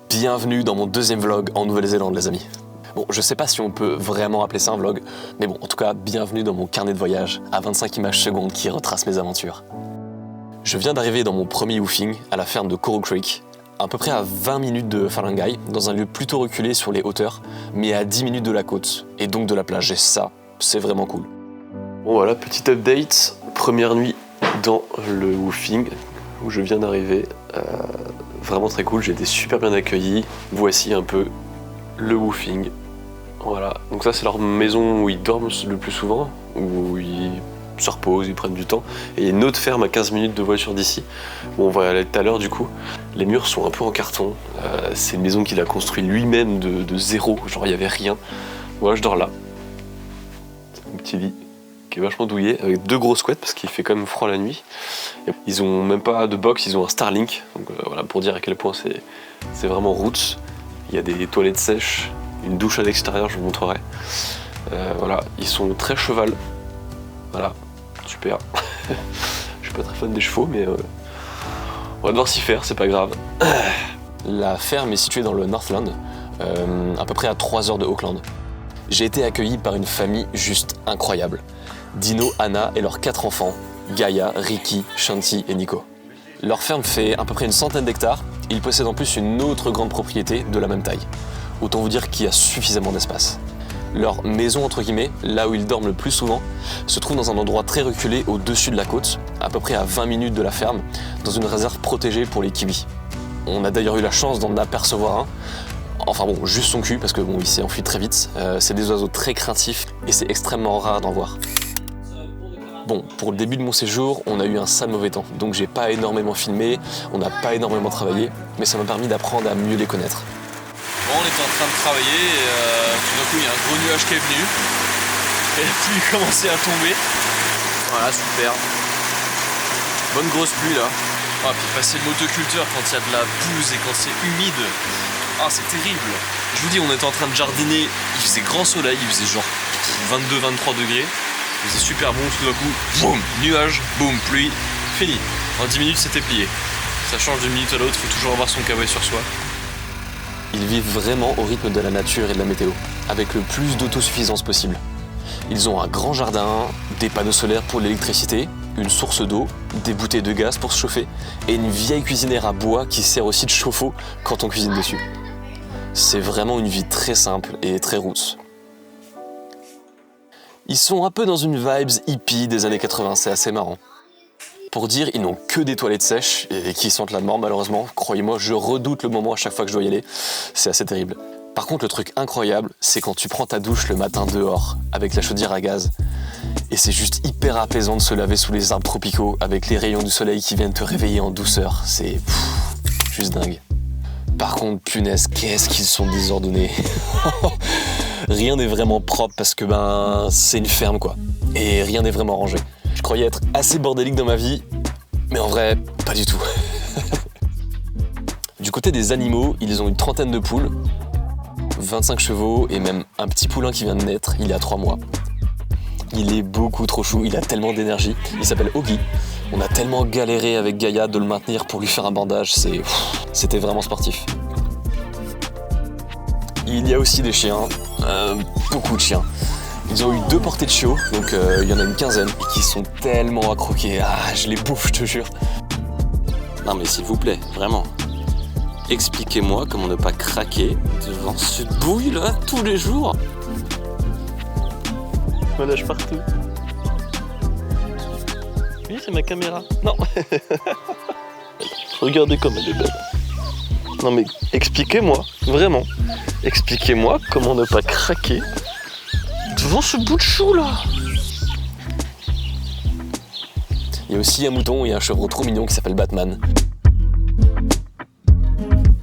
Bienvenue dans mon deuxième vlog en Nouvelle-Zélande les amis. Bon, je sais pas si on peut vraiment appeler ça un vlog, mais bon, en tout cas, bienvenue dans mon carnet de voyage à 25 images secondes qui retrace mes aventures. Je viens d'arriver dans mon premier woofing à la ferme de Coral Creek, à peu près à 20 minutes de Phalangai, dans un lieu plutôt reculé sur les hauteurs, mais à 10 minutes de la côte, et donc de la plage, et ça, c'est vraiment cool. Bon voilà, petit update, première nuit dans le woofing, où je viens d'arriver, vraiment très cool, j'ai été super bien accueilli, voici un peu le woofing, voilà, donc ça c'est leur maison où ils dorment le plus souvent, où ils se reposent, ils prennent du temps, et il y a une autre ferme à 15 minutes de voiture d'ici, où on va aller tout à l'heure du coup. Les murs sont un peu en carton, c'est une maison qu'il a construite lui-même de zéro, genre il n'y avait rien, voilà je dors là, c'est un petit lit qui est vachement douillet, avec 2 grosses couettes parce qu'il fait quand même froid la nuit. Ils ont même pas de box, ils ont un Starlink, donc voilà pour dire à quel point c'est vraiment roots. Il y a des toilettes sèches, une douche à l'extérieur, je vous montrerai. Voilà, ils sont très cheval, voilà, super. Je suis pas très fan des chevaux, mais on va devoir s'y faire, c'est pas grave. La ferme est située dans le Northland, à peu près à 3 heures de Auckland. J'ai été accueilli par une famille juste incroyable. Dino, Anna et leurs 4 enfants, Gaia, Ricky, Shanti et Nico. Leur ferme fait à peu près une centaine d'hectares. Ils possèdent en plus une autre grande propriété de la même taille. Autant vous dire qu'il y a suffisamment d'espace. Leur maison, entre guillemets, là où ils dorment le plus souvent, se trouve dans un endroit très reculé au-dessus de la côte, à peu près à 20 minutes de la ferme, dans une réserve protégée pour les kiwis. On a d'ailleurs eu la chance d'en apercevoir un. Enfin bon, juste son cul, parce que bon, il s'est enfui très vite. C'est des oiseaux très craintifs et c'est extrêmement rare d'en voir. Bon, pour le début de mon séjour, on a eu un sale mauvais temps, donc j'ai pas énormément filmé, on n'a pas énormément travaillé, mais ça m'a permis d'apprendre à mieux les connaître. Bon, on était en train de travailler et tout d'un coup il y a un gros nuage qui est venu et la pluie commençait à tomber. Voilà, super. Bonne grosse pluie là. Ah, puis passer le motoculteur quand il y a de la bouse et quand c'est humide. Ah, c'est terrible. Je vous dis, on était en train de jardiner, il faisait grand soleil, il faisait genre 22-23 degrés. Il faisait super bon, tout d'un coup, boum, nuage, boum, pluie, fini. En 10 minutes, c'était plié. Ça change d'une minute à l'autre, il faut toujours avoir son kawaii sur soi. Ils vivent vraiment au rythme de la nature et de la météo, avec le plus d'autosuffisance possible. Ils ont un grand jardin, des panneaux solaires pour l'électricité, une source d'eau, des bouteilles de gaz pour se chauffer, et une vieille cuisinière à bois qui sert aussi de chauffe-eau quand on cuisine dessus. C'est vraiment une vie très simple et très roots. Ils sont un peu dans une vibes hippie des années 80, c'est assez marrant. Pour dire, ils n'ont que des toilettes sèches et qui sentent la mort malheureusement. Croyez-moi, je redoute le moment à chaque fois que je dois y aller. C'est assez terrible. Par contre, le truc incroyable, c'est quand tu prends ta douche le matin dehors, avec la chaudière à gaz. Et c'est juste hyper apaisant de se laver sous les arbres tropicaux, avec les rayons du soleil qui viennent te réveiller en douceur. C'est juste dingue. Par contre, punaise, qu'est-ce qu'ils sont désordonnés. Rien n'est vraiment propre parce que c'est une ferme quoi. Et rien n'est vraiment rangé. Je croyais être assez bordélique dans ma vie, mais en vrai, pas du tout. Du côté des animaux, ils ont une trentaine de poules, 25 chevaux et même un petit poulain qui vient de naître il y a 3 mois. Il est beaucoup trop chou, il a tellement d'énergie. Il s'appelle Oggy. On a tellement galéré avec Gaia de le maintenir pour lui faire un bandage, c'était vraiment sportif. Il y a aussi des chiens, beaucoup de chiens. Ils ont eu 2 portées de chiots, donc il y en a une quinzaine, et qui sont tellement à croquer. Ah, je les bouffe, je te jure. Non mais s'il vous plaît, vraiment. Expliquez-moi comment ne pas craquer devant ce bouille là tous les jours. Je me lâche partout. Oui, c'est ma caméra. Non. Regardez comme elle est belle. Non mais expliquez-moi, vraiment. Expliquez-moi comment ne pas craquer devant ce bout de chou là. Il y a aussi un mouton et un chevreau trop mignon qui s'appelle Batman.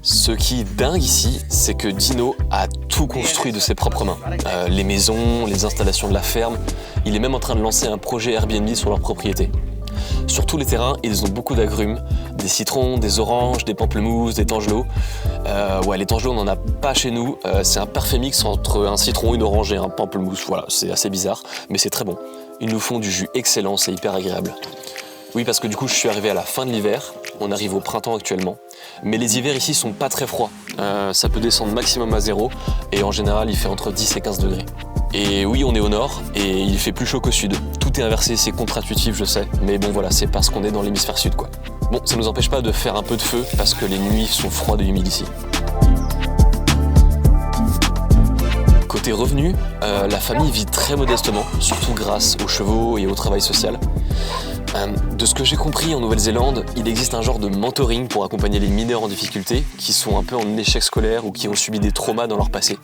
Ce qui est dingue ici, c'est que Dino a tout construit de ses propres mains. Les maisons, les installations de la ferme, il est même en train de lancer un projet Airbnb sur leur propriété. Sur tous les terrains, ils ont beaucoup d'agrumes, des citrons, des oranges, des pamplemousses, des tangelots. Ouais, les tangelots, on n'en a pas chez nous. C'est un parfait mix entre un citron, une orange et un pamplemousse. Voilà, c'est assez bizarre, mais c'est très bon. Ils nous font du jus excellent, c'est hyper agréable. Oui, parce que du coup, je suis arrivé à la fin de l'hiver On arrive au printemps actuellement. Mais les hivers ici sont pas très froids. Ça peut descendre maximum à 0 et en général il fait entre 10 et 15 degrés. Et oui, on est au nord et il fait plus chaud qu'au sud. Tout est inversé, c'est contre-intuitif, je sais. Mais bon voilà, c'est parce qu'on est dans l'hémisphère sud quoi. Bon, ça nous empêche pas de faire un peu de feu parce que les nuits sont froides et humides ici. Côté revenus, la famille vit très modestement, surtout grâce aux chevaux et au travail social. De ce que j'ai compris, en Nouvelle-Zélande, il existe un genre de mentoring pour accompagner les mineurs en difficulté qui sont un peu en échec scolaire ou qui ont subi des traumas dans leur passé.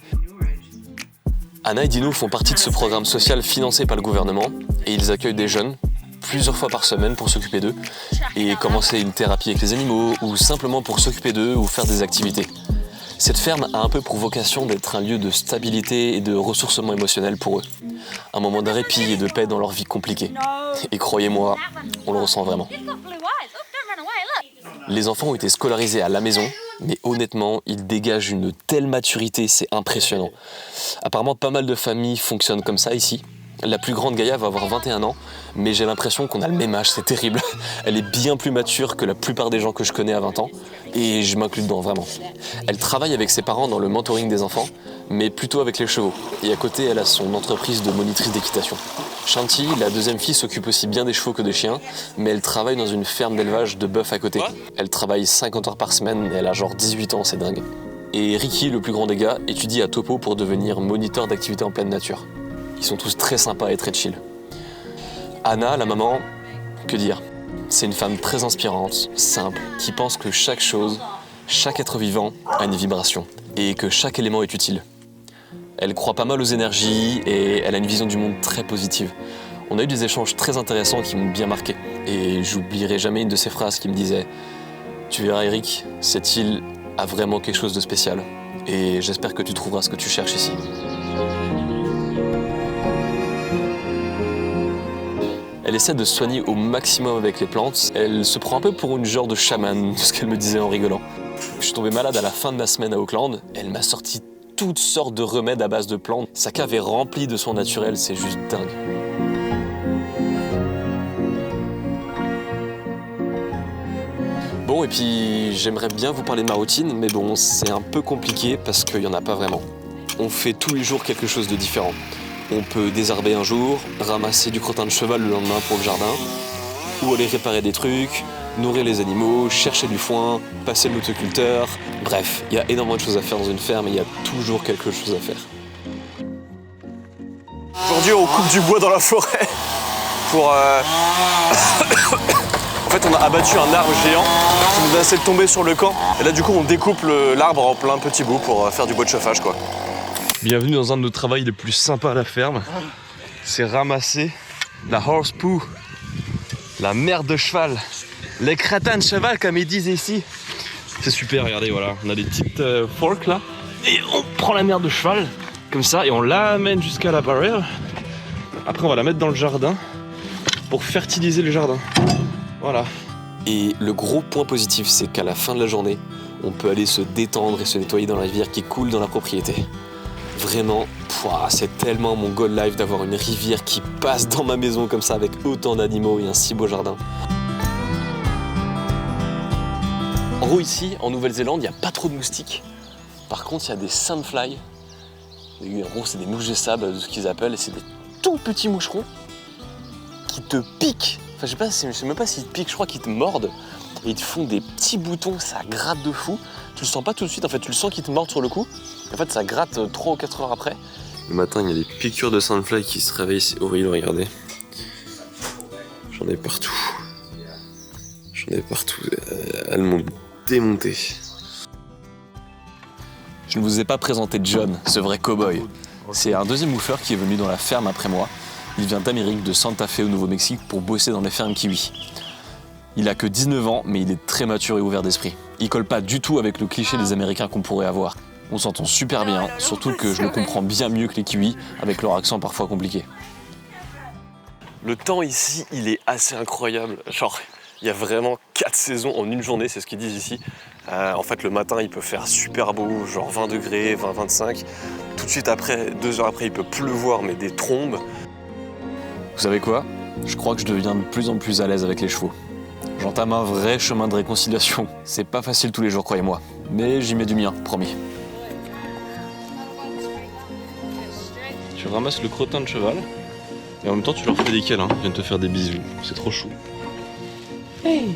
Anna et Dino font partie de ce programme social financé par le gouvernement et ils accueillent des jeunes plusieurs fois par semaine pour s'occuper d'eux et commencer une thérapie avec les animaux ou simplement pour s'occuper d'eux ou faire des activités. Cette ferme a un peu pour vocation d'être un lieu de stabilité et de ressourcement émotionnel pour eux. Un moment de répit et de paix dans leur vie compliquée. Et croyez-moi, on le ressent vraiment. Les enfants ont été scolarisés à la maison, mais honnêtement, ils dégagent une telle maturité, c'est impressionnant. Apparemment, pas mal de familles fonctionnent comme ça ici. La plus grande Gaïa va avoir 21 ans, mais j'ai l'impression qu'on a le même âge, c'est terrible. Elle est bien plus mature que la plupart des gens que je connais à 20 ans, et je m'inclus dedans, vraiment. Elle travaille avec ses parents dans le mentoring des enfants, mais plutôt avec les chevaux. Et à côté, elle a son entreprise de monitrice d'équitation. Shanti, la deuxième fille, s'occupe aussi bien des chevaux que des chiens, mais elle travaille dans une ferme d'élevage de bœufs à côté. Elle travaille 50 heures par semaine, et elle a genre 18 ans, c'est dingue. Et Ricky, le plus grand des gars, étudie à Topo pour devenir moniteur d'activité en pleine nature. Ils sont tous très sympas et très chill. Anna, la maman, que dire? C'est une femme très inspirante, simple, qui pense que chaque chose, chaque être vivant a une vibration et que chaque élément est utile. Elle croit pas mal aux énergies et elle a une vision du monde très positive. On a eu des échanges très intéressants qui m'ont bien marqué. Et j'oublierai jamais une de ses phrases qui me disait « Tu verras Eric, cette île a vraiment quelque chose de spécial et j'espère que tu trouveras ce que tu cherches ici. » Elle essaie de se soigner au maximum avec les plantes. Elle se prend un peu pour une genre de chamane, de ce qu'elle me disait en rigolant. Je suis tombé malade à la fin de la semaine à Auckland. Elle m'a sorti toutes sortes de remèdes à base de plantes. Sa cave est remplie de soins naturels, c'est juste dingue. Bon, et puis j'aimerais bien vous parler de ma routine, mais bon, c'est un peu compliqué parce qu'il n'y en a pas vraiment. On fait tous les jours quelque chose de différent. On peut désherber un jour, ramasser du crottin de cheval le lendemain pour le jardin, ou aller réparer des trucs, nourrir les animaux, chercher du foin, passer le motoculteur. Bref, il y a énormément de choses à faire dans une ferme et il y a toujours quelque chose à faire. Aujourd'hui, on coupe du bois dans la forêt pour... En fait, on a abattu un arbre géant qui nous a laissé tomber sur le camp. Et là, du coup, on découpe l'arbre en plein petits bouts pour faire du bois de chauffage, quoi. Bienvenue dans un de nos travaux les plus sympas à la ferme. C'est ramasser la horse poo, la merde de cheval, les crétins de cheval comme ils disent ici. C'est super, regardez, voilà, on a des petites forks là. Et on prend la merde de cheval, comme ça, et on l'amène jusqu'à la barrière. Après on va la mettre dans le jardin pour fertiliser le jardin. Voilà. Et le gros point positif, c'est qu'à la fin de la journée, on peut aller se détendre et se nettoyer dans la rivière qui coule dans la propriété. Vraiment, c'est tellement mon goal life d'avoir une rivière qui passe dans ma maison comme ça avec autant d'animaux et un si beau jardin. En gros ici, en Nouvelle-Zélande, il n'y a pas trop de moustiques. Par contre, il y a des sandflies. En gros, c'est des mouches de sable, de ce qu'ils appellent, et c'est des tout petits moucherons qui te piquent. Enfin, je sais même pas s'ils te piquent, je crois qu'ils te mordent. Et ils te font des petits boutons, ça gratte de fou. Tu le sens pas tout de suite, en fait, tu le sens qu'ils te mordent sur le coup. En fait, ça gratte 3 ou 4 heures après. Le matin, il y a des piqûres de sandfly qui se réveillent, c'est horrible, regardez. J'en ai partout. Elles m'ont démonté. Je ne vous ai pas présenté John, ce vrai cow-boy. C'est un deuxième bouffeur qui est venu dans la ferme après moi. Il vient d'Amérique, de Santa Fe au Nouveau-Mexique, pour bosser dans les fermes kiwis. Il a que 19 ans, mais il est très mature et ouvert d'esprit. Il colle pas du tout avec le cliché des Américains qu'on pourrait avoir. On s'entend super bien, surtout que je le comprends bien mieux que les kiwis, avec leur accent parfois compliqué. Le temps ici, il est assez incroyable. Genre, il y a vraiment 4 saisons en une journée, c'est ce qu'ils disent ici. En fait, le matin, il peut faire super beau, genre 20 degrés, 20, 25. Tout de suite après, 2 heures après, il peut pleuvoir, mais des trombes. Vous savez quoi? Je crois que je deviens de plus en plus à l'aise avec les chevaux. J'entame un vrai chemin de réconciliation. C'est pas facile tous les jours, croyez-moi. Mais j'y mets du mien, promis. Tu ramasses le crottin de cheval et en même temps tu leur fais des câlins. Ils viennent te faire des bisous. C'est trop chou. Hey.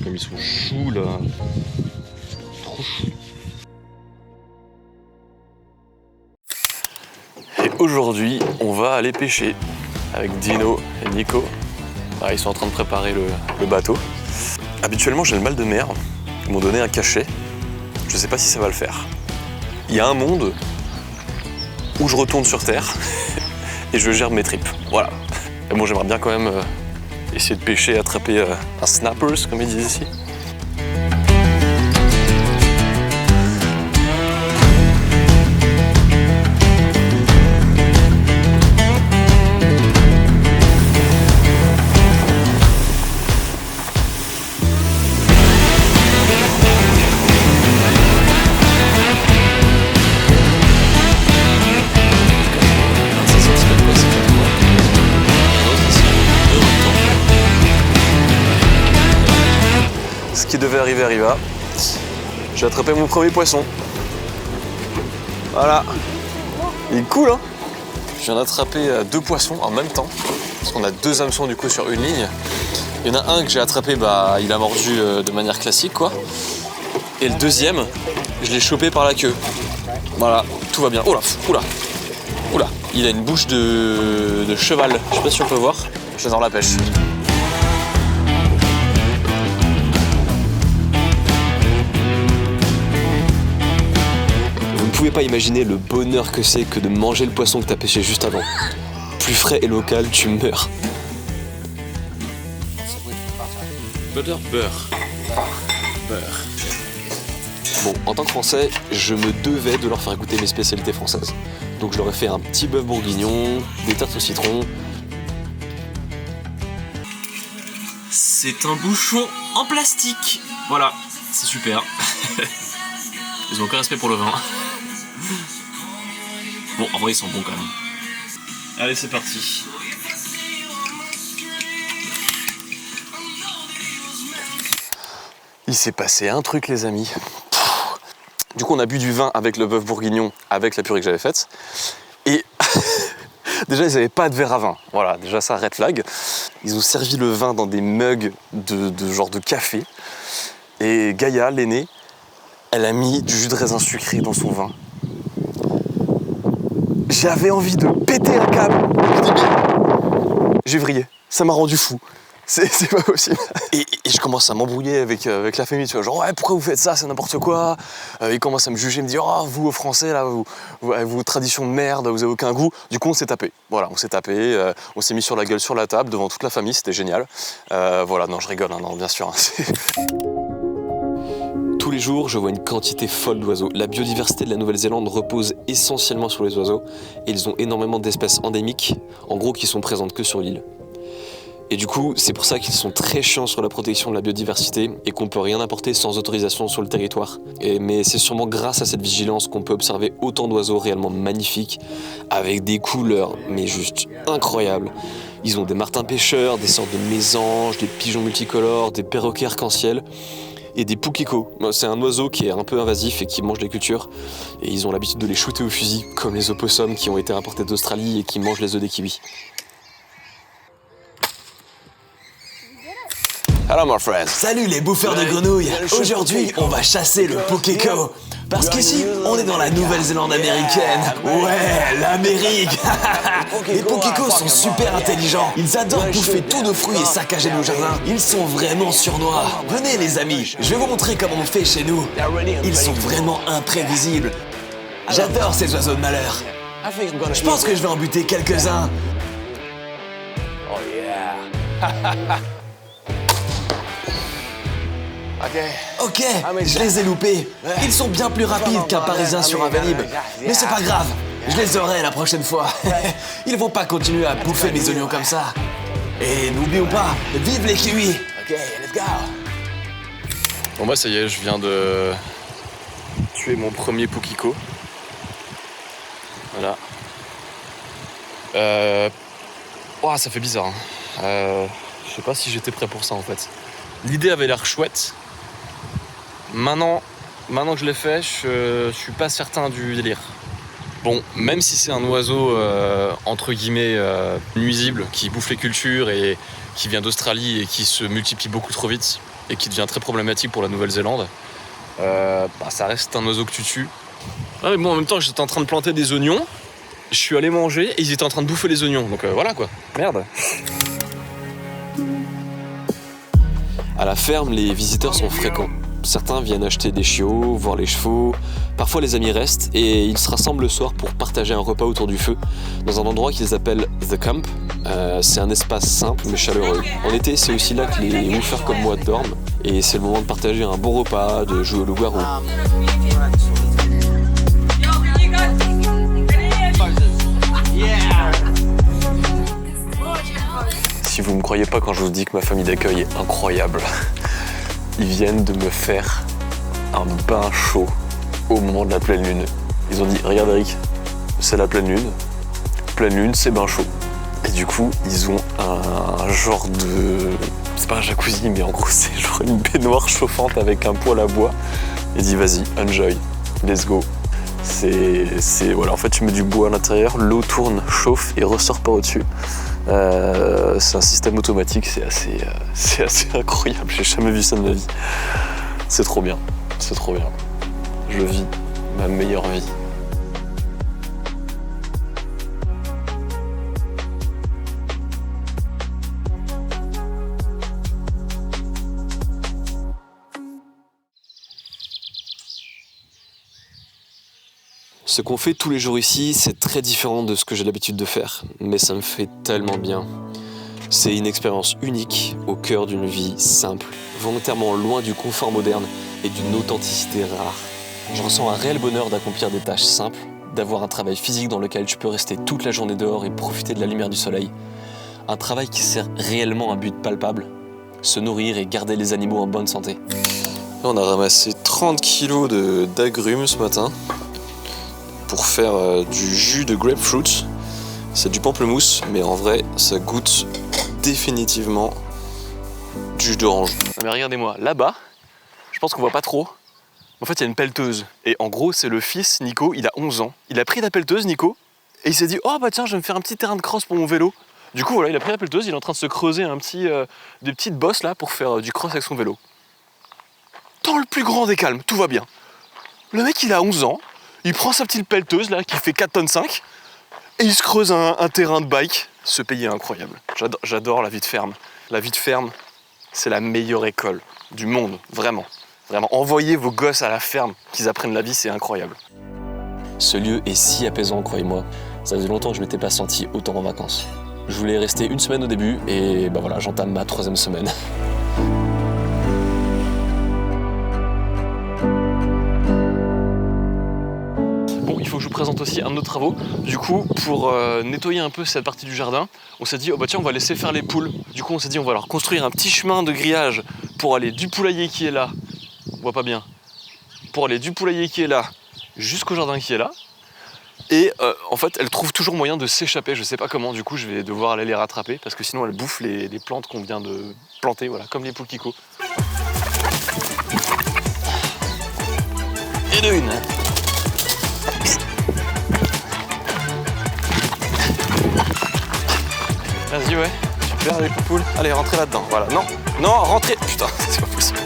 Comme ils sont choux là. Trop chou. Et aujourd'hui, on va aller pêcher avec Dino et Nico. Ah, ils sont en train de préparer le bateau. Habituellement, j'ai le mal de mer. Ils m'ont donné un cachet. Je sais pas si ça va le faire. Il y a un monde où je retourne sur Terre et je gère mes tripes. Voilà. Et bon, j'aimerais bien quand même essayer de pêcher, attraper un snappers, comme ils disent ici. Ce qui devait arriver arriva. J'ai attrapé mon premier poisson. Voilà. Il est cool, hein? Je viens d'attraper 2 poissons en même temps. Parce qu'on a 2 hameçons du coup sur une ligne. Il y en a un que j'ai attrapé, bah il a mordu de manière classique quoi. Et le deuxième, je l'ai chopé par la queue. Voilà, tout va bien. Oh là, oula, oula. Il a une bouche de cheval. Je sais pas si on peut voir. J'adore la pêche. Vous ne pouvez pas imaginer le bonheur que c'est que de manger le poisson que tu as pêché juste avant. Plus frais et local, tu meurs. Beurre. Bon, en tant que Français, je me devais de leur faire goûter mes spécialités françaises. Donc je leur ai fait un petit bœuf bourguignon, des tartes au citron. C'est un bouchon en plastique. Voilà, c'est super. Ils ont aucun respect pour le vin. Bon, en vrai, ils sont bons quand même. Allez, c'est parti. Il s'est passé un truc, les amis. Du coup, on a bu du vin avec le bœuf bourguignon, avec la purée que j'avais faite. Et déjà, ils n'avaient pas de verre à vin. Voilà, déjà ça, red flag. Ils ont servi le vin dans des mugs de genre de café. Et Gaïa, l'aînée, elle a mis du jus de raisin sucré dans son vin. J'avais envie de péter un câble. J'ai vrillé. Ça m'a rendu fou. C'est pas possible. Et je commence à m'embrouiller avec la famille, tu vois, genre ouais, pourquoi vous faites ça, c'est n'importe quoi. Ils commencent à me juger, me dire oh, vous aux Français là, vos traditions de merde, vous avez aucun goût. Du coup on s'est tapé. Voilà, on s'est tapé, on s'est mis sur la gueule sur la table devant toute la famille, c'était génial. Voilà, non je rigole, hein, non bien sûr. Hein, tous les jours, je vois une quantité folle d'oiseaux. La biodiversité de la Nouvelle-Zélande repose essentiellement sur les oiseaux et ils ont énormément d'espèces endémiques, en gros qui sont présentes que sur l'île. Et du coup, c'est pour ça qu'ils sont très chiants sur la protection de la biodiversité et qu'on peut rien importer sans autorisation sur le territoire. Mais c'est sûrement grâce à cette vigilance qu'on peut observer autant d'oiseaux réellement magnifiques, avec des couleurs, mais juste incroyables. Ils ont des martins pêcheurs, des sortes de mésanges, des pigeons multicolores, des perroquets arc-en-ciel et des pukiko. C'est un oiseau qui est un peu invasif et qui mange les cultures. Et ils ont l'habitude de les shooter au fusil, comme les opossums qui ont été importés d'Australie et qui mangent les œufs des kiwis. Hello my friends. Salut les bouffeurs de grenouilles. Aujourd'hui, on va chasser le pukeko. Parce qu'ici, on est dans la Nouvelle-Zélande américaine. Ouais, l'Amérique. Les pukekos sont super intelligents. Ils adorent bouffer tous nos fruits et saccager nos jardins. Ils sont vraiment surnois. Venez les amis, je vais vous montrer comment on fait chez nous. Ils sont vraiment imprévisibles. J'adore ces oiseaux de malheur. Je pense que je vais en buter quelques-uns. Ok, je les ai loupés. Ils sont bien plus rapides qu'un Parisien sur un Vélib. Mais c'est pas grave, je les aurai la prochaine fois. Ils vont pas continuer à bouffer mes oignons comme ça. Et n'oublions pas, vive les kiwis. Ok, let's go. Bon bah ça y est, je viens de tuer mon premier pukeko. Voilà. Oh, ça fait bizarre. Hein. Je sais pas si j'étais prêt pour ça en fait. L'idée avait l'air chouette. Maintenant que je l'ai fait, je suis pas certain du délire. Bon, même si c'est un oiseau entre guillemets nuisible, qui bouffe les cultures et qui vient d'Australie et qui se multiplie beaucoup trop vite et qui devient très problématique pour la Nouvelle-Zélande, ça reste un oiseau que tu tues. Ah, mais bon, en même temps, j'étais en train de planter des oignons, je suis allé manger et ils étaient en train de bouffer les oignons, donc voilà quoi. Merde. À la ferme, les visiteurs sont fréquents. Certains viennent acheter des chiots, voir les chevaux. Parfois, les amis restent et ils se rassemblent le soir pour partager un repas autour du feu dans un endroit qu'ils appellent The Camp. C'est un espace simple mais chaleureux. En été, c'est aussi là que les woofers comme moi dorment et c'est le moment de partager un bon repas, de jouer au loup-garou. Si vous ne me croyez pas quand je vous dis que ma famille d'accueil est incroyable, ils viennent de me faire un bain chaud au moment de la pleine lune. Ils ont dit, regarde Eric, c'est la pleine lune, c'est bain chaud. Et du coup, ils ont un genre de... C'est pas un jacuzzi, mais en gros, c'est genre une baignoire chauffante avec un poêle à bois. Ils disent, vas-y, enjoy, let's go. Voilà, en fait, tu mets du bois à l'intérieur, l'eau tourne, chauffe et ressort par au-dessus. C'est un système automatique, c'est assez incroyable, j'ai jamais vu ça de ma vie. C'est trop bien. Je vis ma meilleure vie. Ce qu'on fait tous les jours ici, c'est très différent de ce que j'ai l'habitude de faire, mais ça me fait tellement bien. C'est une expérience unique au cœur d'une vie simple, volontairement loin du confort moderne et d'une authenticité rare. Je ressens un réel bonheur d'accomplir des tâches simples, d'avoir un travail physique dans lequel tu peux rester toute la journée dehors et profiter de la lumière du soleil. Un travail qui sert réellement un but palpable, se nourrir et garder les animaux en bonne santé. On a ramassé 30 kilos d'agrumes ce matin pour faire du jus de grapefruit. C'est du pamplemousse, mais en vrai, ça goûte définitivement du jus d'orange. Mais regardez-moi, là-bas, je pense qu'on voit pas trop. En fait, il y a une pelleteuse. Et en gros, c'est le fils, Nico, il a 11 ans. Il a pris la pelleteuse, Nico, et il s'est dit « Oh bah tiens, je vais me faire un petit terrain de cross pour mon vélo. » Du coup, voilà, il a pris la pelleteuse, il est en train de se creuser des petites bosses là pour faire du cross avec son vélo. Dans le plus grand des calmes, tout va bien. Le mec, il a 11 ans, il prend sa petite pelleteuse là qui fait 4,5 tonnes et il se creuse un terrain de bike. Ce pays est incroyable. J'adore la vie de ferme. La vie de ferme, c'est la meilleure école du monde, vraiment. Vraiment, envoyez vos gosses à la ferme, qu'ils apprennent la vie, c'est incroyable. Ce lieu est si apaisant, croyez-moi. Ça faisait longtemps que je m'étais pas senti autant en vacances. Je voulais rester une semaine au début et bah voilà, j'entame ma 3e semaine. Bon, il faut que je vous présente aussi un de nos travaux. Du coup, pour nettoyer un peu cette partie du jardin, on s'est dit, oh bah tiens, on va laisser faire les poules. Du coup, on s'est dit, on va leur construire un petit chemin de grillage pour aller du poulailler qui est là, on voit pas bien, pour aller du poulailler qui est là jusqu'au jardin qui est là. Et en fait, elles trouvent toujours moyen de s'échapper, je sais pas comment, du coup je vais devoir aller les rattraper parce que sinon elles bouffent les plantes qu'on vient de planter, voilà, comme les poules Kiko. Et de une. Vas-y, ouais, super les poules. Allez, rentrez là-dedans, voilà. Non, non, rentrez. Putain, c'est pas possible.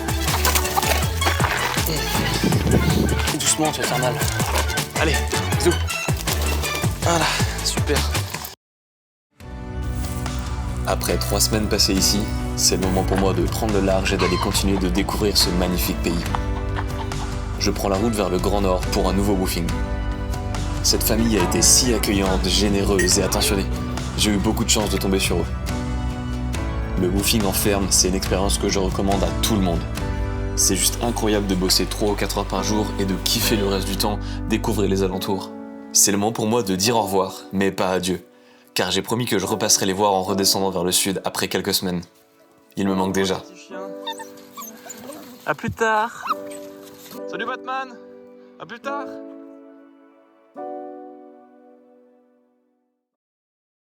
Doucement, tu vas faire mal. Allez, bisous. Voilà, super. Après 3 semaines passées ici, c'est le moment pour moi de prendre le large et d'aller continuer de découvrir ce magnifique pays. Je prends la route vers le Grand Nord pour un nouveau woofing. Cette famille a été si accueillante, généreuse et attentionnée. J'ai eu beaucoup de chance de tomber sur eux. Le woofing en ferme, c'est une expérience que je recommande à tout le monde. C'est juste incroyable de bosser 3 ou 4 heures par jour et de kiffer le reste du temps, découvrir les alentours. C'est le moment pour moi de dire au revoir, mais pas adieu, car j'ai promis que je repasserai les voir en redescendant vers le sud après quelques semaines. Il me manque déjà. À plus tard. Salut Batman. À plus tard.